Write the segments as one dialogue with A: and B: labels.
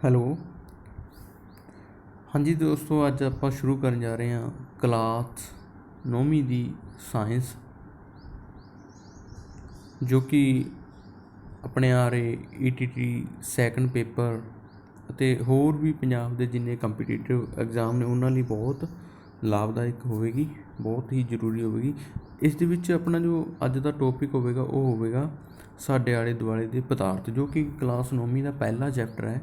A: Hello. ਹਾਂਜੀ ਦੋਸਤੋ, ਅੱਜ ਆਪਾਂ ਸ਼ੁਰੂ ਕਰਨ ਜਾ ਰਹੇ ਹਾਂ ਕਲਾਸ 9ਵੀਂ ਦੀ ਸਾਇੰਸ, ਜੋ ਕਿ ਆਪਣੇ ਆ ਰਹੇ ETT ਸੈਕੰਡ ਪੇਪਰ ਅਤੇ ਹੋਰ ਵੀ ਪੰਜਾਬ ਦੇ ਜਿੰਨੇ ਕੰਪੀਟੀਟਿਵ ਐਗਜ਼ਾਮ ਨੇ ਉਹਨਾਂ ਲਈ ਬਹੁਤ ਲਾਭਦਾਇਕ ਹੋਵੇਗੀ, ਬਹੁਤ ਹੀ ਜ਼ਰੂਰੀ ਹੋਵੇਗੀ। ਇਸ ਦੇ ਵਿੱਚ ਆਪਣਾ ਜੋ ਅੱਜ ਦਾ ਟੋਪਿਕ ਹੋਵੇਗਾ ਉਹ ਹੋਵੇਗਾ ਸਾਡੇ ਆਲੇ ਦੁਆਲੇ ਦੇ ਪਦਾਰਥ, ਜੋ ਕਿ ਕਲਾਸ 9ਵੀਂ ਦਾ ਪਹਿਲਾ ਚੈਪਟਰ ਹੈ,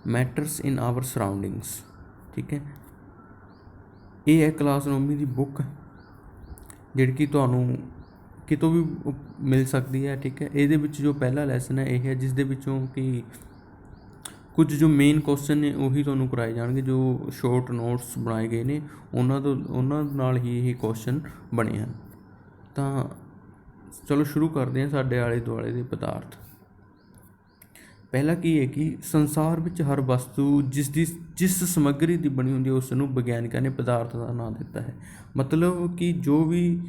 A: ਮੈਟਰਸ ਇਨ ਆਵਰ ਸਰਾਊਂਡਿੰਗਸ। ਠੀਕ ਹੈ, ਇਹ ਹੈ ਕਲਾਸ 9ਵੀਂ ਦੀ ਬੁੱਕ, ਜਿਹੜੀ ਕਿ ਤੁਹਾਨੂੰ ਕਿਤੋਂ ਵੀ ਮਿਲ ਸਕਦੀ ਹੈ। ਠੀਕ ਹੈ, ਇਹਦੇ ਵਿੱਚ ਜੋ ਪਹਿਲਾ ਲੈਸਨ ਹੈ ਇਹ ਹੈ, ਜਿਸ ਦੇ ਵਿੱਚੋਂ ਕਿ ਕੁਝ ਜੋ ਮੇਨ ਕੁਐਸਚਨ ਨੇ ਉਹੀ ਤੁਹਾਨੂੰ ਕਰਾਏ ਜਾਣਗੇ। ਜੋ ਸ਼ੋਰਟ ਨੋਟਸ ਬਣਾਏ ਗਏ ਨੇ ਉਹਨਾਂ ਨਾਲ ਹੀ ਇਹ ਕੁਐਸਚਨ ਬਣੇ ਹਨ। ਤਾਂ ਚਲੋ ਸ਼ੁਰੂ ਕਰਦੇ ਹਾਂ। ਸਾਡੇ ਆਲੇ ਦੁਆਲੇ ਦੇ ਪਦਾਰਥ। ਪਹਿਲਾ ਕੀ ਹੈ ਕਿ ਸੰਸਾਰ ਵਿੱਚ ਹਰ ਵਸਤੂ ਜਿਸ ਸਮੱਗਰੀ ਦੀ ਬਣੀ ਹੁੰਦੀ ਹੈ ਉਸ ਨੂੰ ਵਿਗਿਆਨਿਕਾਂ ਨੇ ਪਦਾਰਥ ਦਾ ਨਾਂ ਦਿੱਤਾ ਹੈ। ਮਤਲਬ ਕਿ ਜੋ ਵੀ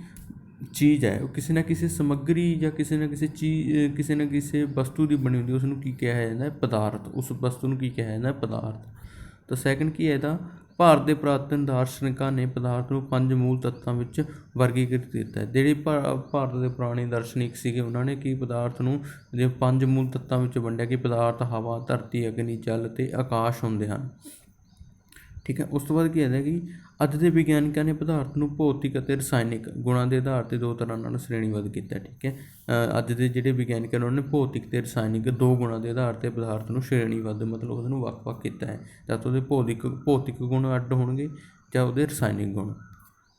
A: ਚੀਜ਼ ਹੈ ਉਹ ਕਿਸੇ ਨਾ ਕਿਸੇ ਸਮੱਗਰੀ ਜਾਂ ਕਿਸੇ ਨਾ ਕਿਸੇ ਵਸਤੂ ਦੀ ਬਣੀ ਹੁੰਦੀ, ਉਸ ਨੂੰ ਕੀ ਕਿਹਾ ਜਾਂਦਾ ਹੈ? ਪਦਾਰਥ। ਉਸ ਵਸਤੂ ਨੂੰ ਕੀ ਕਿਹਾ ਜਾਂਦਾ ਹੈ? ਪਦਾਰਥ। ਤਾਂ ਸੈਕਿੰਡ ਕੀ ਹੈ ਇਹਦਾ? ਭਾਰਤ ਦੇ ਪੁਰਾਤਨ ਦਾਰਸ਼ਨਿਕਾਂ ਨੇ ਪਦਾਰਥ ਨੂੰ 5 ਮੂਲ ਤੱਤਾਂ ਵਿੱਚ ਵਰਗੀਕ੍ਰਿਤ ਕੀਤਾ ਹੈ। ਜਿਹੜੇ ਭਾਰਤ ਦੇ ਪੁਰਾਣੇ ਦਾਰਸ਼ਨਿਕ ਸੀਗੇ ਉਹਨਾਂ ਨੇ ਕੀ ਪਦਾਰਥ ਨੂੰ 5 ਮੂਲ ਤੱਤਾਂ ਵਿੱਚ ਵੰਡਿਆ ਕਿ ਪਦਾਰਥ ਹਵਾ, ਧਰਤੀ, ਅਗਨੀ, ਜਲ ਅਤੇ ਆਕਾਸ਼ ਹੁੰਦੇ ਹਨ। ਠੀਕ ਹੈ, ਉਸ ਤੋਂ ਬਾਅਦ ਕੀ ਕਹਿੰਦਾ ਕਿ ਅੱਜ ਦੇ ਵਿਗਿਆਨਿਕਾਂ ਨੇ ਪਦਾਰਥ ਨੂੰ ਭੌਤਿਕ ਅਤੇ ਰਸਾਇਣਿਕ ਗੁਣਾਂ ਦੇ ਆਧਾਰ 'ਤੇ ਦੋ ਤਰ੍ਹਾਂ ਨਾਲ ਸ਼੍ਰੇਣੀਬੱਧ ਕੀਤਾ। ਠੀਕ ਹੈ, ਅੱਜ ਦੇ ਜਿਹੜੇ ਵਿਗਿਆਨਿਕ ਨੇ ਉਹਨਾਂ ਨੇ ਭੌਤਿਕ ਅਤੇ ਰਸਾਇਣਿਕ ਦੋ ਗੁਣਾਂ ਦੇ ਆਧਾਰ 'ਤੇ ਪਦਾਰਥ ਨੂੰ ਸ਼੍ਰੇਣੀਬੱਧ, ਮਤਲਬ ਉਹਨੂੰ ਵੱਖ-ਵੱਖ ਕੀਤਾ ਹੈ। ਜਾਂ ਤਾਂ ਉਹਦੇ ਭੌਤਿਕ ਗੁਣ ਅੱਡ ਹੋਣਗੇ ਜਾਂ ਉਹਦੇ ਰਸਾਇਣਿਕ ਗੁਣ।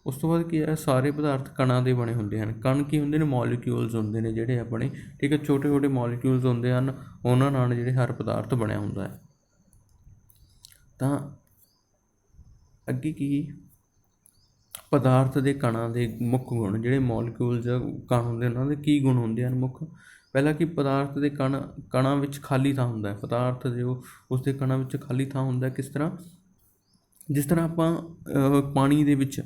A: ਉਸ ਤੋਂ ਬਾਅਦ ਕੀ ਹੈ? ਸਾਰੇ ਪਦਾਰਥ ਕਣਾਂ ਦੇ ਬਣੇ ਹੁੰਦੇ ਹਨ। ਕਣ ਕੀ ਹੁੰਦੇ ਨੇ? ਮੋਲੀਕਿਊਲਸ ਹੁੰਦੇ ਨੇ ਜਿਹੜੇ ਆਪਣੇ। ਠੀਕ ਹੈ, ਛੋਟੇ ਛੋਟੇ ਮੋਲੀਕਿਊਲਸ ਹੁੰਦੇ ਹਨ, ਉਹਨਾਂ ਨਾਲ ਜਿਹੜੇ ਹਰ ਪਦਾਰਥ ਬਣਿਆ ਹੁੰਦਾ ਹੈ। ਤਾਂ ਅੱਗੇ ਕੀ? ਪਦਾਰਥ ਦੇ ਕਣਾਂ ਦੇ ਮੁੱਖ ਗੁਣ, ਜਿਹੜੇ ਮੋਲੀਕਿਊਲਸ ਕਣ ਹੁੰਦੇ ਉਹਨਾਂ ਦੇ ਕੀ ਗੁਣ ਹੁੰਦੇ ਹਨ ਮੁੱਖ? ਪਹਿਲਾ ਕਿ ਪਦਾਰਥ ਦੇ ਕਣਾਂ ਵਿੱਚ ਖਾਲੀ ਥਾਂ ਹੁੰਦਾ ਹੈ। ਪਦਾਰਥ ਜੋ ਉਸਦੇ ਕਣਾਂ ਵਿੱਚ ਖਾਲੀ ਥਾਂ ਹੁੰਦਾ, ਕਿਸ ਤਰ੍ਹਾਂ? ਜਿਸ ਤਰ੍ਹਾਂ ਆਪਾਂ ਪਾਣੀ ਦੇ ਵਿੱਚ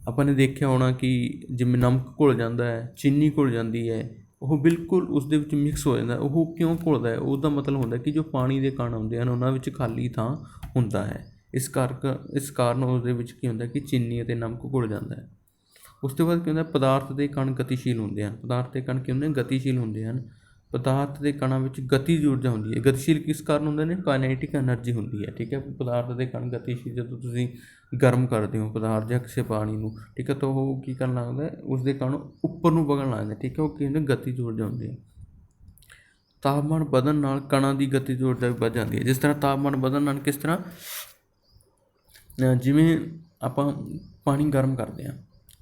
A: ਆਪਾਂ ਨੇ ਦੇਖਿਆ ਹੋਣਾ ਕਿ ਜਿਵੇਂ ਨਮਕ ਘੁਲ ਜਾਂਦਾ ਹੈ, ਚੀਨੀ ਘੁਲ ਜਾਂਦੀ ਹੈ, ਉਹ ਬਿਲਕੁਲ ਉਸ ਦੇ ਵਿੱਚ ਮਿਕਸ ਹੋ ਜਾਂਦਾ। ਉਹ ਕਿਉਂ ਘੁਲਦਾ ਹੈ? ਉਹਦਾ ਮਤਲਬ ਹੁੰਦਾ ਕਿ ਜੋ ਪਾਣੀ ਦੇ ਕਣ ਹੁੰਦੇ ਹਨ ਉਹਨਾਂ ਵਿੱਚ ਖਾਲੀ ਥਾਂ ਹੁੰਦਾ ਹੈ। ਇਸ ਕਾਰਨ ਉਸਦੇ ਵਿੱਚ ਕੀ ਹੁੰਦਾ ਕਿ ਚੀਨੀ ਅਤੇ ਨਮਕ ਘੁਲ ਜਾਂਦਾ ਹੈ। ਉਸ ਤੋਂ ਬਾਅਦ ਕੀ ਹੁੰਦਾ? ਪਦਾਰਥ ਦੇ ਕਣ ਗਤੀਸ਼ੀਲ ਹੁੰਦੇ ਹਨ। ਪਦਾਰਥ ਦੇ ਕਣ ਕੀ ਹੁੰਦੇ? ਗਤੀਸ਼ੀਲ ਹੁੰਦੇ ਹਨ। ਪਦਾਰਥ ਦੇ ਕਣਾਂ ਵਿੱਚ ਗਤੀਜ ਊਰਜਾ ਹੁੰਦੀ ਹੈ। ਗਤੀਸ਼ੀਲ ਕਿਸ ਕਾਰਨ ਹੁੰਦੇ ਨੇ? ਕਾਇਨੈਟਿਕ ਐਨਰਜੀ ਹੁੰਦੀ ਹੈ। ਠੀਕ ਹੈ, ਪਦਾਰਥ ਦੇ ਕਣ ਗਤੀਸ਼ੀਲ, ਜਦੋਂ ਤੁਸੀਂ ਗਰਮ ਕਰਦੇ ਹੋ ਪਦਾਰਥ ਜਾਂ ਕਿਸੇ ਪਾਣੀ ਨੂੰ, ਠੀਕ ਹੈ, ਤਾਂ ਉਹ ਕੀ ਕਰਨ ਲੱਗਦਾ? ਉਸਦੇ ਕਣ ਉੱਪਰ ਨੂੰ ਵਗਣ ਲੱਗਦੇ। ਠੀਕ ਹੈ, ਉਹ ਕੀ ਹੁੰਦੇ? ਗਤੀਜ ਊਰਜਾ ਹੁੰਦੀ ਹੈ। ਤਾਪਮਾਨ ਵਧਣ ਨਾਲ ਕਣਾਂ ਦੀ ਗਤੀਜ ਊਰਜਾ ਵੀ ਵੱਧ ਜਾਂਦੀ ਹੈ। ਜਿਸ ਤਰ੍ਹਾਂ ਤਾਪਮਾਨ ਵਧਣ ਨਾਲ ਕਿਸ ਤਰ੍ਹਾਂ? ਜਿਵੇਂ ਆਪਾਂ ਪਾਣੀ ਗਰਮ ਕਰਦੇ ਹਾਂ,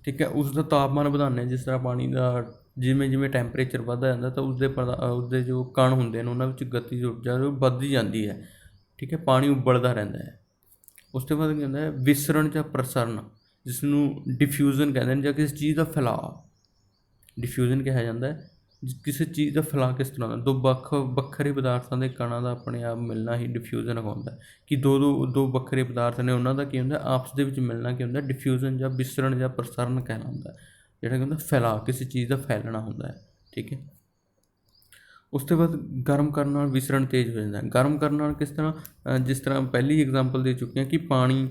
A: ਠੀਕ ਹੈ, ਉਸ ਦਾ ਤਾਪਮਾਨ ਵਧਾਉਂਦੇ ਹਾਂ। ਜਿਸ ਤਰ੍ਹਾਂ ਪਾਣੀ ਦਾ ਜਿਵੇਂ ਟੈਂਪਰੇਚਰ ਵੱਧਦਾ ਜਾਂਦਾ ਤਾਂ ਉਸਦੇ ਜੋ ਕਣ ਹੁੰਦੇ ਨੇ ਉਹਨਾਂ ਵਿੱਚ ਗਤੀਜ ਊਰਜਾ ਵੱਧਦੀ ਜਾਂਦੀ ਹੈ। ਠੀਕ ਹੈ, ਪਾਣੀ ਉਬਲਦਾ ਰਹਿੰਦਾ ਹੈ। ਉਸ ਤੋਂ ਬਾਅਦ ਕੀ ਹੁੰਦਾ ਹੈ? ਵਿਸਰਣ ਜਾਂ ਪ੍ਰਸਰਨ, ਜਿਸ ਨੂੰ ਡਿਫਿਊਜ਼ਨ ਕਹਿੰਦੇ ਨੇ, ਜਾਂ ਕਿਸੇ ਚੀਜ਼ ਦਾ ਫੈਲਾਅ, ਡਿਫਿਊਜ਼ਨ ਕਿਹਾ ਜਾਂਦਾ ਹੈ। ਕਿਸੇ ਚੀਜ਼ ਦਾ ਫੈਲਾਅ ਕਿਸ ਤਰ੍ਹਾਂ ਦਾ? ਦੋ ਵੱਖਰੇ ਪਦਾਰਥਾਂ ਦੇ ਕਣਾਂ ਦਾ ਆਪਣੇ ਆਪ ਮਿਲਣਾ ਹੀ ਡਿਫਿਊਜ਼ਨ ਹੁੰਦਾ। ਕਿ ਦੋ ਵੱਖਰੇ ਪਦਾਰਥ ਨੇ ਉਹਨਾਂ ਦਾ ਕੀ ਹੁੰਦਾ? ਆਪਸ ਦੇ ਵਿੱਚ ਮਿਲਣਾ ਕੀ ਹੁੰਦਾ? ਡਿਫਿਊਜ਼ਨ ਜਾਂ ਵਿਸਰਣ ਜਾਂ ਪ੍ਰਸਰਨ ਕਹਿਲਾਉਂਦਾ, ਜਿਹੜਾ ਕੀ ਹੁੰਦਾ? ਫੈਲਾਅ, ਕਿਸੇ ਚੀਜ਼ ਦਾ ਫੈਲਣਾ ਹੁੰਦਾ ਹੈ। ਠੀਕ ਹੈ, ਉਸ ਤੋਂ ਬਾਅਦ ਗਰਮ ਕਰਨ ਨਾਲ ਵਿਸਰਣ ਤੇਜ਼ ਹੋ ਜਾਂਦਾ। ਗਰਮ ਕਰਨ ਨਾਲ ਕਿਸ ਤਰ੍ਹਾਂ? ਜਿਸ ਤਰ੍ਹਾਂ ਪਹਿਲੀ ਐਗਜ਼ਾਮਪਲ ਦੇ ਚੁੱਕੇ ਹਾਂ ਕਿ ਪਾਣੀ,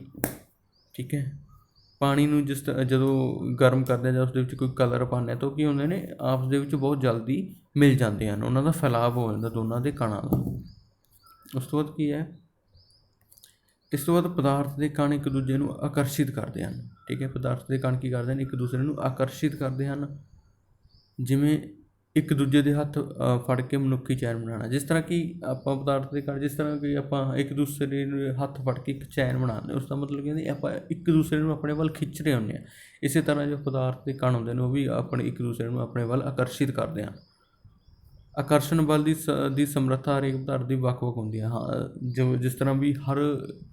A: ਠੀਕ ਹੈ, ਪਾਣੀ ਨੂੰ ਜਦੋਂ ਗਰਮ ਕਰਦੇ ਹਾਂ ਜਾਂ ਉਸਦੇ ਵਿੱਚ ਕੋਈ ਕਲਰ ਪਾਉਂਦੇ ਹਾਂ ਤਾਂ ਉਹ ਕੀ ਹੁੰਦੇ ਨੇ? ਆਪਸ ਦੇ ਵਿੱਚ ਬਹੁਤ ਜਲਦੀ ਮਿਲ ਜਾਂਦੇ ਹਨ, ਉਹਨਾਂ ਦਾ ਫੈਲਾਅ ਹੋ ਜਾਂਦਾ ਦੋਨਾਂ ਦੇ ਕਣਾਂ ਦਾ। ਉਸ ਤੋਂ ਬਾਅਦ ਕੀ ਹੈ? ਇਸ ਤੋਂ ਬਾਅਦ ਪਦਾਰਥ ਦੇ ਕਣ ਇੱਕ ਦੂਜੇ ਨੂੰ ਆਕਰਸ਼ਿਤ ਕਰਦੇ ਹਨ। ਠੀਕ ਹੈ, ਪਦਾਰਥ ਦੇ ਕਣ ਕੀ ਕਰਦੇ ਹਨ? ਇੱਕ ਦੂਸਰੇ ਨੂੰ ਆਕਰਸ਼ਿਤ ਕਰਦੇ ਹਨ। ਜਿਵੇਂ ਇੱਕ ਦੂਜੇ ਦੇ ਹੱਥ ਫੜ ਕੇ ਮਨੁੱਖੀ ਚੈਨ ਬਣਾਉਣਾ। ਜਿਸ ਤਰ੍ਹਾਂ ਕਿ ਆਪਾਂ ਪਦਾਰਥ ਦੇ ਕਣ, ਜਿਸ ਤਰ੍ਹਾਂ ਕਿ ਆਪਾਂ ਇੱਕ ਦੂਸਰੇ ਨੂੰ ਹੱਥ ਫੜ ਕੇ ਇੱਕ ਚੈਨ ਬਣਾਉਂਦੇ, ਉਸ ਦਾ ਮਤਲਬ ਕਹਿੰਦੇ ਆਪਾਂ ਇੱਕ ਦੂਸਰੇ ਨੂੰ ਆਪਣੇ ਵੱਲ ਖਿੱਚ ਰਹੇ ਹੁੰਦੇ ਹਾਂ। ਇਸੇ ਤਰ੍ਹਾਂ ਜੋ ਪਦਾਰਥ ਦੇ ਕਣ ਹੁੰਦੇ ਨੇ ਉਹ ਵੀ ਇੱਕ ਦੂਸਰੇ ਨੂੰ ਆਪਣੇ ਵੱਲ ਆਕਰਸ਼ਿਤ ਕਰਦੇ ਹਨ। ਆਕਰਸ਼ਣ ਬਲ ਦੀ ਸਮਰੱਥਾ ਹਰੇਕ ਪਦਾਰਥ ਦੀ ਵੱਖ-ਵੱਖ ਹੁੰਦੀ ਹੈ। ਜਿਸ ਤਰ੍ਹਾਂ ਵੀ ਹਰ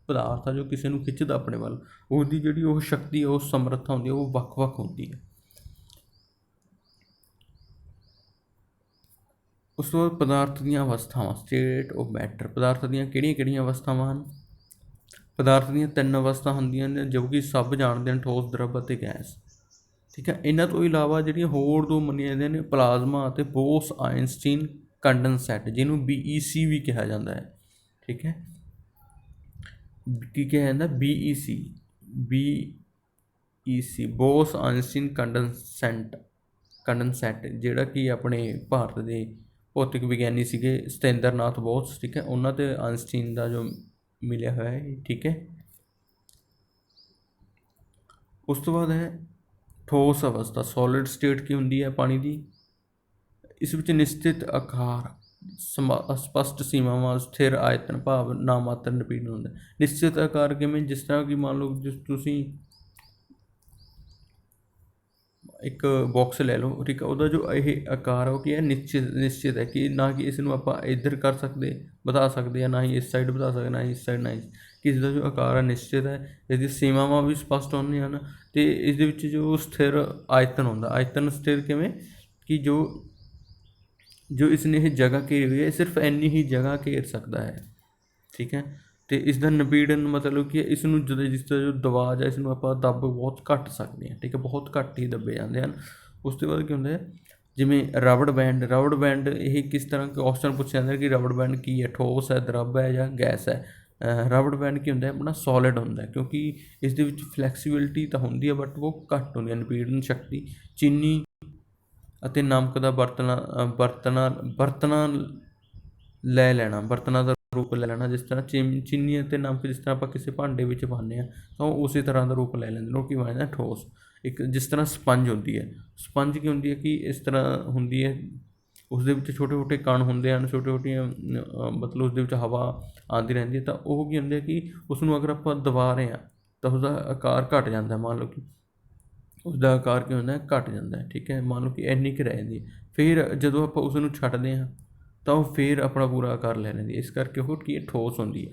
A: ਪਦਾਰਥ ਆ ਜੋ ਕਿਸੇ ਨੂੰ ਖਿੱਚਦਾ ਆਪਣੇ ਵੱਲ, ਉਹਦੀ ਜਿਹੜੀ ਉਹ ਸ਼ਕਤੀ, ਉਹ ਸਮਰੱਥਾ ਹੁੰਦੀ ਹੈ, ਉਹ ਵੱਖ-ਵੱਖ ਹੁੰਦੀ ਹੈ। ਉਸ ਤੋਂ ਬਾਅਦ ਪਦਾਰਥ ਦੀਆਂ ਅਵਸਥਾਵਾਂ, ਸਟੇਟ ਆਫ ਮੈਟਰ। ਪਦਾਰਥ ਦੀਆਂ ਕਿਹੜੀਆਂ ਅਵਸਥਾਵਾਂ ਹਨ? ਪਦਾਰਥ ਦੀਆਂ 3 ਅਵਸਥਾ ਹੁੰਦੀਆਂ ਨੇ, ਜੋ ਕਿ ਸਭ ਜਾਣਦੇ ਹਨ: ਠੋਸ, ਦ੍ਰਵ ਅਤੇ ਗੈਸ। ਠੀਕ ਹੈ, ਇਹਨਾਂ ਤੋਂ ਇਲਾਵਾ ਜਿਹੜੀਆਂ ਹੋਰ 2 ਮੰਨੀਆਂ ਜਾਂਦੀਆਂ ਨੇ, ਪਲਾਜ਼ਮਾ ਅਤੇ ਬੋਸ-ਆਇਨਸਟੀਨ ਕੰਡਨਸੈਟ, ਜਿਹਨੂੰ BEC ਵੀ ਕਿਹਾ ਜਾਂਦਾ ਹੈ, ਠੀਕ ਹੈ। ਕੀ ਕਿਹਾ ਜਾਂਦਾ? BEC, ਬੋਸ ਆਇਨਸਟੀਨ ਕੰਡਨਸੈਟ, ਜਿਹੜਾ ਕਿ ਆਪਣੇ ਭਾਰਤ ਦੇ ਭੌਤਿਕ ਵਿਗਿਆਨੀ ਸੀਗੇ ਸਤਿੰਦਰ ਨਾਥ ਬੋਸ, ਠੀਕ ਹੈ, ਉਹਨਾਂ ਤੇ ਆਇਨਸਟੀਨ ਦਾ ਜੋ ਮਿਲਿਆ ਹੋਇਆ ਹੈ, ਠੀਕ ਹੈ। ਉਸ ਤੋਂ ਬਾਅਦ ਹੈ ਠੋਸ ਅਵਸਥਾ, ਸੋਲਿਡ ਸਟੇਟ ਕੀ ਹੁੰਦੀ ਹੈ ਪਾਣੀ ਦੀ? ਇਸ ਵਿੱਚ ਨਿਸ਼ਚਿਤ ਆਕਾਰ, ਸਪਸ਼ਟ ਸੀਮਾਵਾਂ, ਸਥਿਰ ਆਇਤਨ ਭਾਵ ਨਾਮਾਤਰ ਨਪੀੜਨ ਹੁੰਦਾ। ਨਿਸ਼ਚਿਤ ਆਕਾਰ ਕਿਵੇਂ? ਜਿਸ ਤਰ੍ਹਾਂ ਕਿ ਮੰਨ ਲਓ ਜਿਸ ਤੁਸੀਂ ਇੱਕ ਬਾਕਸ ਲੈ ਲਓ, ਠੀਕ ਹੈ, ਉਹਦਾ ਜੋ ਇਹ ਆਕਾਰ ਹੈ ਉਹ ਕੀ ਹੈ? ਨਿਸ਼ਚਿਤ ਹੈ, ਕਿ ਨਾ ਕਿ ਇਸ ਨੂੰ ਆਪਾਂ ਇੱਧਰ ਕਰ ਸਕਦੇ ਵਧਾ ਸਕਦੇ ਹਾਂ, ਨਾ ਹੀ ਇਸ ਸਾਈਡ ਵਧਾ ਸਕਦੇ, ਨਾ ਹੀ ਇਸ ਸਾਈਡ, ਨਾ ਹੀ ਕਿ ਇਸ ਦਾ ਜੋ ਆਕਾਰ ਹੈ ਨਿਸ਼ਚਿਤ ਹੈ, ਇਹਦੀ ਸੀਮਾਵਾਂ ਵੀ ਸਪਸ਼ਟ ਹੁੰਦੀਆਂ ਹਨ। ਅਤੇ ਇਸ ਦੇ ਵਿੱਚ ਜੋ ਸਥਿਰ ਆਇਤਨ ਹੁੰਦਾ, ਆਇਤਨ ਸਥਿਰ ਕਿਵੇਂ? ਕਿ ਜੋ ਇਸਨੇ ਇਹ ਜਗ੍ਹਾ ਘੇਰੀ ਹੋਈ ਹੈ, ਸਿਰਫ ਇੰਨੀ ਹੀ ਜਗ੍ਹਾ ਘੇਰ ਸਕਦਾ ਹੈ, ਠੀਕ ਹੈ। ਅਤੇ ਇਸ ਦਾ ਨਪੀੜਨ ਮਤਲਬ ਕਿ ਇਸ ਨੂੰ ਜਦੋਂ ਜਿਸ ਦਾ ਜੋ ਦਬਾਅ ਹੈ, ਇਸ ਨੂੰ ਆਪਾਂ ਦੱਬ ਬਹੁਤ ਘੱਟ ਸਕਦੇ ਹਾਂ, ਠੀਕ ਹੈ, ਬਹੁਤ ਘੱਟ ਹੀ ਦੱਬੇ ਜਾਂਦੇ ਹਨ। ਉਸ ਤੋਂ ਬਾਅਦ ਕੀ ਹੁੰਦਾ ਹੈ? ਜਿਵੇਂ ਰਬੜ ਬੈਂਡ ਇਹ ਕਿਸ ਤਰ੍ਹਾਂ ਕੁਐਸਚਨ ਪੁੱਛਿਆ ਜਾਂਦਾ ਕਿ ਰਬੜ ਬੈਂਡ ਕੀ ਹੈ? ਠੋਸ ਹੈ, ਦਰੱਬ ਹੈ, ਜਾਂ ਗੈਸ ਹੈ? ਰਬੜ ਬੈਂਡ ਕੀ ਹੁੰਦਾ ਹੈ? ਆਪਣਾ ਸੋਲਿਡ ਹੁੰਦਾ, ਕਿਉਂਕਿ ਇਸ ਦੇ ਵਿੱਚ ਫਲੈਕਸੀਬਿਲਿਟੀ ਤਾਂ ਹੁੰਦੀ ਹੈ ਬਟ ਉਹ ਘੱਟ ਹੁੰਦੀ ਹੈ, ਨਪੀੜਨ ਸ਼ਕਤੀ। ਚੀਨੀ ਅਤੇ ਨਮਕ ਦਾ ਬਰਤਨਾਂ ਦਾ ਰੂਪ ਲੈ ਲੈਣਾ, ਜਿਸ ਤਰ੍ਹਾਂ ਚੀਨੀ ਅਤੇ ਨਮਕ ਜਿਸ ਤਰ੍ਹਾਂ ਆਪਾਂ ਕਿਸੇ ਭਾਂਡੇ ਵਿੱਚ ਪਾਉਂਦੇ ਹਾਂ ਤਾਂ ਉਹ ਉਸੇ ਤਰ੍ਹਾਂ ਦਾ ਰੂਪ ਲੈ ਲੈਂਦੇ ਨੇ, ਉਹ ਕੀ ਬਣ ਜਾਂਦਾ? ਠੋਸ। ਇੱਕ ਜਿਸ ਤਰ੍ਹਾਂ ਸਪੰਜ ਹੁੰਦੀ ਹੈ, ਸਪੰਜ ਕੀ ਹੁੰਦੀ ਹੈ? ਕਿ ਇਸ ਤਰ੍ਹਾਂ ਹੁੰਦੀ ਹੈ, ਉਸ ਦੇ ਵਿੱਚ ਛੋਟੇ ਛੋਟੇ ਕਣ ਹੁੰਦੇ ਹਨ, ਛੋਟੀਆਂ ਮਤਲਬ ਉਸ ਦੇ ਵਿੱਚ ਹਵਾ ਆਉਂਦੀ ਰਹਿੰਦੀ ਹੈ, ਤਾਂ ਉਹ ਕੀ ਹੁੰਦੇ ਕਿ ਉਸ ਨੂੰ ਅਗਰ ਆਪਾਂ ਦਬਾ ਰਹੇ ਹਾਂ ਤਾਂ ਉਸਦਾ ਆਕਾਰ ਘੱਟ ਜਾਂਦਾ। ਮੰਨ ਲਓ ਕਿ ਉਸਦਾ ਆਕਾਰ ਕੀ ਹੁੰਦਾ? ਘੱਟ ਜਾਂਦਾ ਹੈ, ਠੀਕ ਹੈ। ਮੰਨ ਲਓ ਕਿ ਇੰਨੀ ਕੁ ਰਹਿ ਜਾਂਦੀ ਹੈ, ਫਿਰ ਜਦੋਂ ਆਪਾਂ ਉਸ ਨੂੰ ਛੱਡਦੇ ਹਾਂ ਤਾਂ ਉਹ ਫਿਰ ਆਪਣਾ ਪੂਰਾ ਆਕਾਰ ਲੈ ਲੈਂਦੀ ਹੈ, ਇਸ ਕਰਕੇ ਉਹ ਕੀ ਠੋਸ ਹੁੰਦੀ ਹੈ।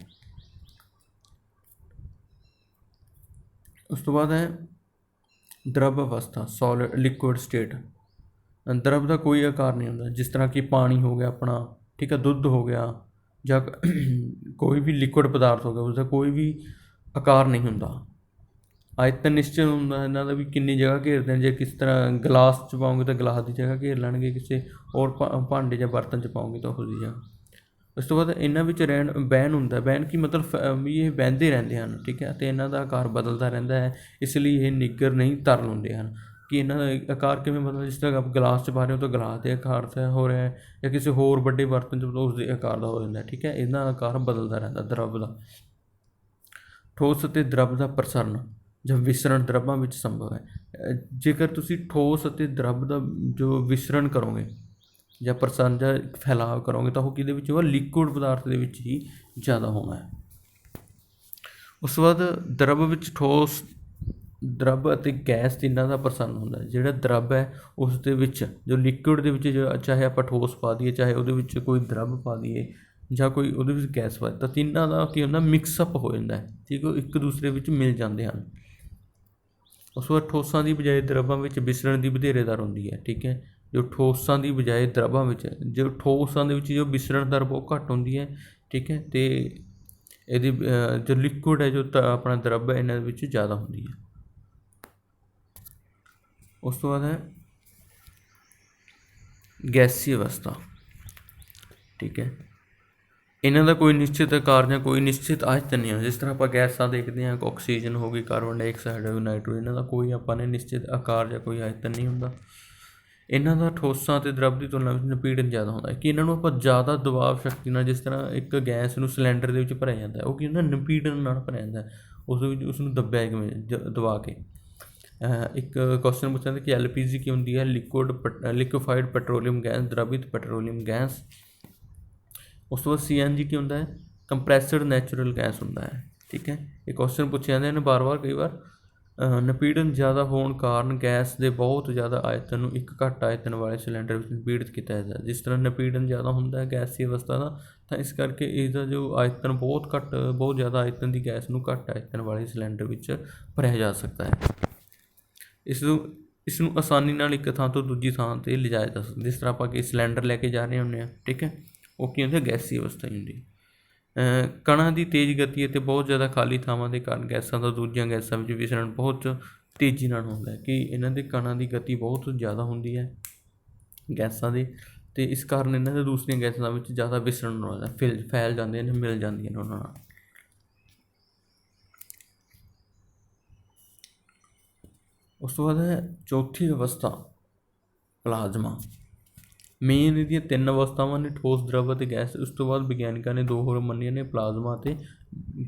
A: ਉਸ ਤੋਂ ਬਾਅਦ ਹੈ ਦਰੱਬ ਅਵਸਥਾ, ਸੋਲਿਡ ਲਿਕੁਇਡ ਸਟੇਟ। ਦਰੱਬ ਦਾ ਕੋਈ ਆਕਾਰ ਨਹੀਂ ਹੁੰਦਾ, ਜਿਸ ਤਰ੍ਹਾਂ ਕਿ ਪਾਣੀ ਹੋ ਗਿਆ ਆਪਣਾ, ਠੀਕ ਹੈ, ਦੁੱਧ ਹੋ ਗਿਆ, ਜਾਂ ਕੋਈ ਵੀ ਲਿਕੁਇਡ ਪਦਾਰਥ ਹੋ ਗਿਆ, ਉਸਦਾ ਕੋਈ ਵੀ ਆਕਾਰ ਨਹੀਂ ਹੁੰਦਾ। ਆਇਤਨ ਨਿਸ਼ਚਿਤ ਹੁੰਦਾ ਇਹਨਾਂ ਦਾ ਵੀ ਕਿੰਨੀ ਜਗ੍ਹਾ ਘੇਰਦੇ ਨੇ। ਜੇ ਕਿਸ ਤਰ੍ਹਾਂ ਗਲਾਸ 'ਚ ਪਾਓਗੇ ਤਾਂ ਗਲਾਸ ਦੀ ਜਗ੍ਹਾ ਘੇਰ ਲੈਣਗੇ, ਕਿਸੇ ਹੋਰ ਭਾਂਡੇ ਜਾਂ ਬਰਤਨ 'ਚ ਪਾਓਗੇ ਤਾਂ ਉਹਦੀ ਜਗ੍ਹਾ। ਉਸ ਤੋਂ ਬਾਅਦ ਇਹਨਾਂ ਵਿੱਚ ਬਹਿਣ ਹੁੰਦਾ। ਬਹਿਣ ਕੀ ਮਤਲਬ ਵੀ ਇਹ ਬਹਿੰਦੇ ਰਹਿੰਦੇ ਹਨ, ਠੀਕ ਹੈ, ਅਤੇ ਇਹਨਾਂ ਦਾ ਆਕਾਰ ਬਦਲਦਾ ਰਹਿੰਦਾ ਹੈ, ਇਸ ਲਈ ਇਹ ਨਿੱਗਰ ਨਹੀਂ ਤਰਲ ਹੁੰਦੇ ਹਨ। ਕਿ ਇਹਨਾਂ ਦਾ ਆਕਾਰ ਕਿਵੇਂ ਬਦਲਦਾ? ਜਿਸ ਤਰ੍ਹਾਂ ਆਪ ਗਲਾਸ 'ਚ ਪਾ ਰਹੇ ਹੋ ਤਾਂ ਗਲਾਸ ਦੇ ਆਕਾਰ ਦਾ ਹੋ ਰਿਹਾ ਹੈ, ਜਾਂ ਕਿਸੇ ਹੋਰ ਵੱਡੇ ਬਰਤਨ 'ਚ ਉਸ ਦੇ ਆਕਾਰ ਦਾ ਹੋ ਜਾਂਦਾ, ਠੀਕ ਹੈ। ਇਹਨਾਂ ਦਾ ਆਕਾਰ ਬਦਲਦਾ ਰਹਿੰਦਾ ਦਰੱਬ ਦਾ। ਠੋਸ ਅਤੇ ਦਰੱਬ ਦਾ ਪ੍ਰਸਰਣ ਜਾਂ ਵਿਸਰਣ ਦਰੱਬਾਂ ਵਿੱਚ ਸੰਭਵ ਹੈ। ਜੇਕਰ ਤੁਸੀਂ ਠੋਸ ਅਤੇ ਦਰੱਬ ਦਾ ਜੋ ਵਿਸਰਣ ਕਰੋਗੇ ਜਾਂ ਪ੍ਰਸਰਣ ਜਾਂ ਫੈਲਾਅ ਕਰੋਗੇ ਤਾਂ ਉਹ ਕਿਹਦੇ ਵਿੱਚ ਹੋਗਾ? ਲਿਕੁਇਡ ਪਦਾਰਥ ਦੇ ਵਿੱਚ ਹੀ ਜ਼ਿਆਦਾ ਹੋਣਾ ਹੈ। ਉਸ ਤੋਂ ਬਾਅਦ ਦਰੱਬ ਵਿੱਚ ਠੋਸ, ਦਰੱਬ ਅਤੇ ਗੈਸ ਤਿੰਨਾਂ ਦਾ ਪ੍ਰਸਰਣ ਹੁੰਦਾ। ਜਿਹੜਾ ਦਰੱਬ ਹੈ ਉਸ ਦੇ ਵਿੱਚ ਜੋ ਲਿਕੁਇਡ ਦੇ ਵਿੱਚ ਜੋ ਚਾਹੇ ਆਪਾਂ ਠੋਸ ਪਾ ਦਈਏ, ਚਾਹੇ ਉਹਦੇ ਵਿੱਚ ਕੋਈ ਦਰੱਬ ਪਾ ਦਈਏ, ਜਾਂ ਕੋਈ ਉਹਦੇ ਵਿੱਚ ਗੈਸ ਪਾ, ਤਾਂ ਤਿੰਨਾਂ ਦਾ ਕੀ ਹੁੰਦਾ? ਮਿਕਸਅਪ ਹੋ ਜਾਂਦਾ ਹੈ, ਠੀਕ ਹੈ, ਇੱਕ ਦੂਸਰੇ ਵਿੱਚ ਮਿਲ ਜਾਂਦੇ ਹਨ। ਉਸ ਤੋਂ ਬਾਅਦ ਠੋਸਾਂ ਦੀ ਬਜਾਏ ਦਰੱਬਾਂ ਵਿੱਚ ਵਿਸਰਣ ਦੀ ਵਧੇਰੇ ਦਰ ਹੁੰਦੀ ਹੈ, ਠੀਕ ਹੈ। ਜੋ ਠੋਸਾਂ ਦੀ ਬਜਾਏ ਦਰੱਬਾਂ ਵਿੱਚ, ਜੋ ਠੋਸਾਂ ਦੇ ਵਿੱਚ ਜੋ ਵਿਸਰਣ ਦਰ ਬਹੁਤ ਘੱਟ ਹੁੰਦੀ ਹੈ, ਠੀਕ ਹੈ, ਅਤੇ ਇਹਦੀ ਜੋ ਲਿਕੁਇਡ ਹੈ, ਜੋ ਆਪਣਾ ਦਰੱਬ ਹੈ, ਇਹਨਾਂ ਦੇ ਵਿੱਚ ਜ਼ਿਆਦਾ ਹੁੰਦੀ ਹੈ। ਉਸ ਤੋਂ ਬਾਅਦ ਹੈ ਗੈਸੀ ਅਵਸਥਾ, ਠੀਕ ਹੈ। ਇਹਨਾਂ ਦਾ ਕੋਈ ਨਿਸ਼ਚਿਤ ਆਕਾਰ ਜਾਂ ਕੋਈ ਨਿਸ਼ਚਿਤ ਆਇਤਨ ਨਹੀਂ ਹੁੰਦਾ। ਜਿਸ ਤਰ੍ਹਾਂ ਆਪਾਂ ਗੈਸਾਂ ਦੇਖਦੇ ਹਾਂ, ਆਕਸੀਜਨ ਹੋ ਗਈ, ਕਾਰਬਨ ਡਾਈਆਕਸਾਈਡ ਹੋ ਗਈ, ਨਾਈਟ੍ਰੋਜਨ, ਇਹਨਾਂ ਦਾ ਕੋਈ ਆਪਾਂ ਨੇ ਨਿਸ਼ਚਿਤ ਆਕਾਰ ਜਾਂ ਕੋਈ ਆਇਤਨ ਨਹੀਂ ਹੁੰਦਾ। ਇਹਨਾਂ ਦਾ ਠੋਸਾਂ ਅਤੇ ਦਰੱਬ ਦੀ ਤੁਲਨਾ ਵਿੱਚ ਨਪੀੜਨ ਜ਼ਿਆਦਾ ਹੁੰਦਾ ਹੈ, ਕਿ ਇਹਨਾਂ ਨੂੰ ਆਪਾਂ ਜ਼ਿਆਦਾ ਦਬਾਅ ਸ਼ਕਤੀ ਨਾਲ, ਜਿਸ ਤਰ੍ਹਾਂ ਇੱਕ ਗੈਸ ਨੂੰ ਸਿਲੰਡਰ ਦੇ ਵਿੱਚ ਭਰਿਆ ਜਾਂਦਾ, ਉਹ ਕੀ ਹੁੰਦਾ? ਨਪੀੜਨ ਨਾਲ ਭਰਿਆ ਜਾਂਦਾ, ਉਸ ਵਿੱਚ ਉਸਨੂੰ ਦੱਬਿਆ ਕਿਵੇਂ? ਦਬਾ ਕੇ। ਇੱਕ ਕੁਐਸਚਨ ਪੁੱਛਿਆ ਜਾਂਦਾ ਕਿ LPG ਕੀ ਹੁੰਦੀ ਹੈ? ਲਿਕੁਇਫਾਈਡ ਪੈਟਰੋਲੀਅਮ ਗੈਸ, ਦਰੱਬਿਤ ਪੈਟਰੋਲੀਅਮ ਗੈਸ। ਉਸ ਤੋਂ ਬਾਅਦ CNG ਕੀ ਹੁੰਦਾ ਹੈ? ਕੰਪਰੈਸਡ ਨੈਚੁਰਲ ਗੈਸ ਹੁੰਦਾ ਹੈ, ਠੀਕ ਹੈ। ਇਹ ਕੁਐਸਚਨ ਪੁੱਛੇ ਜਾਂਦੇ ਹਨ ਵਾਰ-ਵਾਰ, ਕਈ ਵਾਰ। ਨਪੀੜਨ ਜ਼ਿਆਦਾ ਹੋਣ ਕਾਰਨ ਗੈਸ ਦੇ ਬਹੁਤ ਜ਼ਿਆਦਾ ਆਇਤਨ ਨੂੰ ਇੱਕ ਘੱਟ ਆਇਤਨ ਵਾਲੇ ਸਿਲੰਡਰ ਵਿੱਚ ਨਪੀੜਿਤ ਕੀਤਾ ਜਾਂਦਾ। ਜਿਸ ਤਰ੍ਹਾਂ ਨਪੀੜਨ ਜ਼ਿਆਦਾ ਹੁੰਦਾ ਹੈ ਗੈਸੀ ਅਵਸਥਾ ਦਾ, ਤਾਂ ਇਸ ਕਰਕੇ ਇਸਦਾ ਜੋ ਆਇਤਨ ਬਹੁਤ ਜ਼ਿਆਦਾ ਆਇਤਨ ਦੀ ਗੈਸ ਨੂੰ ਘੱਟ ਆਇਤਨ ਵਾਲੇ ਸਿਲੰਡਰ ਵਿੱਚ ਭਰਿਆ ਜਾ ਸਕਦਾ ਹੈ। ਇਸ ਨੂੰ ਆਸਾਨੀ ਨਾਲ ਇੱਕ ਥਾਂ ਤੋਂ ਦੂਜੀ ਥਾਂ 'ਤੇ ਲਿਜਾਇਆ ਜਾ ਸਕਦਾ। ਜਿਸ ਤਰ੍ਹਾਂ ਆਪਾਂ ਕਿ ਸਿਲੰਡਰ ਲੈ ਕੇ ਜਾ ਰਹੇ ਹੁੰਦੇ ਹਾਂ, ਠੀਕ ਹੈ, ਉਹ ਕੀ ਹੁੰਦਾ? ਗੈਸੀ ਅਵਸਥਾ ਹੀ ਹੁੰਦੀ। ਕਣਾਂ ਦੀ ਤੇਜ਼ ਗਤੀ ਅਤੇ ਬਹੁਤ ਜ਼ਿਆਦਾ ਖਾਲੀ ਥਾਵਾਂ ਦੇ ਕਾਰਨ ਗੈਸਾਂ ਦਾ ਦੂਜੀਆਂ ਗੈਸਾਂ ਵਿੱਚ ਵਿਸਰਣ ਬਹੁਤ ਤੇਜ਼ੀ ਨਾਲ ਹੁੰਦਾ ਹੈ, ਕਿ ਇਹਨਾਂ ਦੇ ਕਣਾਂ ਦੀ ਗਤੀ ਬਹੁਤ ਜ਼ਿਆਦਾ ਹੁੰਦੀ ਹੈ ਗੈਸਾਂ ਦੀ, ਅਤੇ ਇਸ ਕਾਰਨ ਇਹਨਾਂ ਦੇ ਦੂਸਰੀਆਂ ਗੈਸਾਂ ਵਿੱਚ ਜ਼ਿਆਦਾ ਵਿਸਰਨ ਹੋ ਜਾਂਦਾ, ਫੈਲ ਜਾਂਦੀਆਂ ਨੇ, ਮਿਲ ਜਾਂਦੀਆਂ ਨੇ ਉਹਨਾਂ ਨਾਲ। ਉਸ ਤੋਂ ਬਾਅਦ ਹੈ ਚੌਥੀ ਅਵਸਥਾ ਪਲਾਜ਼ਮਾ। ਮੇਨ ਇਹਦੀਆਂ 3 ਅਵਸਥਾਵਾਂ ਨੇ, ਠੋਸ, ਦ੍ਰਵ ਅਤੇ ਗੈਸ। ਉਸ ਤੋਂ ਬਾਅਦ ਵਿਗਿਆਨਿਕਾਂ ਨੇ 2 ਹੋਰ ਮੰਨੀਆਂ ਨੇ, ਪਲਾਜ਼ਮਾ ਅਤੇ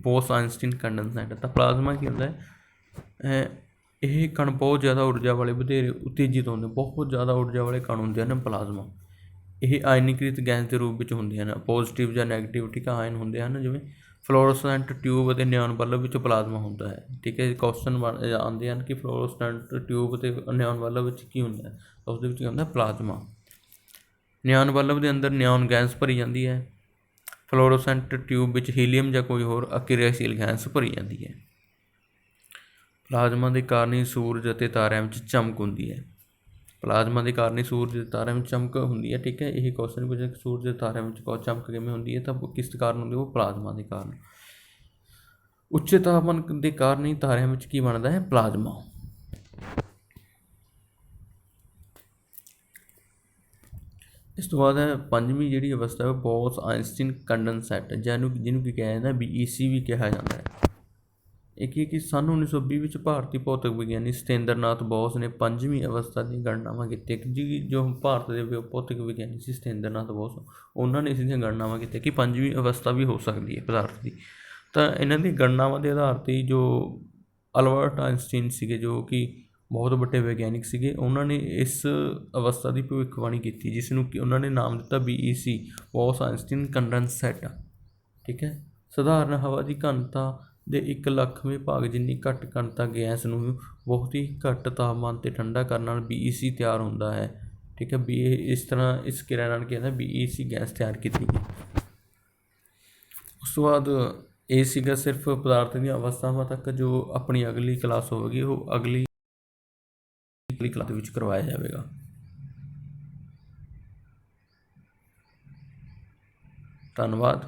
A: ਬੋਸ-ਆਇਨਸਟੀਨ ਕੰਡੈਂਸੇਟ। ਤਾਂ ਪਲਾਜ਼ਮਾ ਕੀ ਹੁੰਦਾ ਹੈ, ਇਹ ਕਣ ਬਹੁਤ ਜ਼ਿਆਦਾ ਊਰਜਾ ਵਾਲੇ, ਵਧੇਰੇ ਉਤੇਜਿਤ ਹੁੰਦੇ, ਬਹੁਤ ਜ਼ਿਆਦਾ ਊਰਜਾ ਵਾਲੇ ਕਣ ਹੁੰਦੇ ਹਨ ਪਲਾਜ਼ਮਾ। ਇਹ ਆਇਨੀਕ੍ਰਿਤ ਗੈਸ ਦੇ ਰੂਪ ਵਿੱਚ ਹੁੰਦੇ ਹਨ, ਪੋਜ਼ੀਟਿਵ ਜਾਂ ਨੈਗੇਟਿਵ, ਠੀਕ ਹੈ, ਆਇਨ ਹੁੰਦੇ ਹਨ। ਜਿਵੇਂ ਫਲੋਰੋਸੈਂਟ ਟਿਊਬ ਅਤੇ ਨਿਆਨ ਬੱਲਬ ਵਿੱਚ ਪਲਾਜ਼ਮਾ ਹੁੰਦਾ ਹੈ, ਠੀਕ ਹੈ। ਕੁਐਸਚਨ ਆਉਂਦੇ ਹਨ ਕਿ ਫਲੋਰੋਸੈਂਟ ਟਿਊਬ ਅਤੇ ਨਿਆਨ ਬੱਲਬ ਵਿੱਚ ਕੀ ਹੁੰਦਾ ਹੈ, ਉਸਦੇ ਵਿੱਚ ਕੀ ਹੁੰਦਾ ਪਲਾਜ਼ਮਾ। ਨਿਆਨ ਬੱਲਬ ਦੇ ਅੰਦਰ ਨਿਆਨ ਗੈਸ ਭਰੀ ਜਾਂਦੀ ਹੈ, ਫਲੋਰੋਸੈਂਟ ਟਿਊਬ ਵਿੱਚ ਹੀਲੀਅਮ ਜਾਂ ਕੋਈ ਹੋਰ ਅਕਿਰਿਆਸ਼ੀਲ ਗੈਸ ਭਰੀ ਜਾਂਦੀ ਹੈ। ਪਲਾਜ਼ਮਾ ਦੇ ਕਾਰਨ ਹੀ ਸੂਰਜ ਅਤੇ ਤਾਰਿਆਂ ਵਿੱਚ ਚਮਕ ਹੁੰਦੀ ਹੈ। ਪਲਾਜ਼ਮਾ ਦੇ ਕਾਰਨ ਹੀ ਸੂਰਜ ਅਤੇ ਤਾਰਿਆਂ ਵਿੱਚ ਚਮਕ ਹੁੰਦੀ ਹੈ, ਠੀਕ ਹੈ। ਇਹ ਕੁਐਸਚਨ ਪੁੱਛਿਆ ਕਿ ਸੂਰਜ ਅਤੇ ਤਾਰਿਆਂ ਵਿੱਚ ਚਮਕ ਕਿਵੇਂ ਹੁੰਦੀ ਹੈ, ਤਾਂ ਕਿਸ ਕਾਰਨ ਹੁੰਦੀ ਹੈ, ਉਹ ਪਲਾਜ਼ਮਾ ਦੇ ਕਾਰਨ। ਉੱਚੇ ਤਾਪਮਾਨ ਦੇ ਕਾਰਨ ਹੀ ਤਾਰਿਆਂ ਵਿੱਚ ਕੀ ਬਣਦਾ ਹੈ, ਪਲਾਜ਼ਮਾ। ਇਸ ਤੋਂ ਬਾਅਦ ਹੈ ਪੰਜਵੀਂ ਜਿਹੜੀ ਅਵਸਥਾ ਹੈ, ਬੋਸ-ਆਇਨਸਟੀਨ ਕੰਡੈਂਸੇਟ, ਜਿਹਨੂੰ ਕੀ ਕਿਹਾ ਜਾਂਦਾ, BEC ਵੀ ਕਿਹਾ ਜਾਂਦਾ ਹੈ। ਇਹ ਕੀ ਕਿ ਸੰਨ 1920 ਵਿੱਚ ਭਾਰਤੀ ਭੌਤਿਕ ਵਿਗਿਆਨੀ ਸਤਿੰਦਰ ਨਾਥ ਬੋਸ ਨੇ 5ਵੀਂ ਅਵਸਥਾ ਦੀਆਂ ਗਣਨਾਵਾਂ ਕੀਤੀਆਂ। ਜੀ ਜੋ ਭਾਰਤ ਦੇ ਭੌਤਿਕ ਵਿਗਿਆਨੀ ਸੀ ਸਤਿੰਦਰ ਨਾਥ ਬੋਸ, ਉਹਨਾਂ ਨੇ ਇਸ ਦੀਆਂ ਗਣਨਾਵਾਂ ਕੀਤੀਆਂ ਕਿ 5ਵੀਂ ਅਵਸਥਾ ਵੀ ਹੋ ਸਕਦੀ ਹੈ ਪਦਾਰਥ ਦੀ। ਤਾਂ ਇਹਨਾਂ ਦੀ ਗਣਨਾਵਾਂ ਦੇ ਆਧਾਰ 'ਤੇ ਜੋ ਅਲਬਰਟ ਆਇਨਸਟੀਨ ਸੀਗੇ, ਜੋ ਕਿ ਬਹੁਤ ਵੱਡੇ ਵਿਗਿਆਨਿਕ ਸੀਗੇ, ਉਹਨਾਂ ਨੇ ਇਸ ਅਵਸਥਾ ਦੀ ਭਵਿੱਖਬਾਣੀ ਕੀਤੀ, ਜਿਸ ਨੂੰ ਕਿ ਉਹਨਾਂ ਨੇ ਨਾਮ ਦਿੱਤਾ BEC, ਬੋਸ-ਆਇਨਸਟੀਨ ਕੰਡੈਂਸੇਟ, ਠੀਕ ਹੈ। ਸਧਾਰਨ ਹਵਾ ਦੀ ਘਣਤਾ ਦੇ 1,00,000ਵੇਂ ਭਾਗ ਜਿੰਨੀ ਘੱਟ ਘਣਤਾ ਗੈਸ ਨੂੰ ਬਹੁਤ ਹੀ ਘੱਟ ਤਾਪਮਾਨ 'ਤੇ ਠੰਡਾ ਕਰਨ ਨਾਲ BEC ਤਿਆਰ ਹੁੰਦਾ ਹੈ, ਠੀਕ ਹੈ। ਇਸ ਤਰ੍ਹਾਂ ਇਸ ਕਿਰਿਆ ਨਾਲ ਕੀ ਹੁੰਦਾ, BEC ਗੈਸ ਤਿਆਰ ਕੀਤੀ ਗਈ। ਉਸ ਤੋਂ ਬਾਅਦ ਇਹ ਸੀਗਾ ਸਿਰਫ ਪਦਾਰਥ ਦੀਆਂ ਅਵਸਥਾਵਾਂ ਤੱਕ। ਜੋ ਆਪਣੀ ਅਗਲੀ ਕਲਾਸ ਹੋਵੇਗੀ ਉਹ ਅਗਲੀ ਕਲਾਸ ਵਿੱਚ ਕਰਵਾਇਆ ਜਾਵੇਗਾ। ਧੰਨਵਾਦ।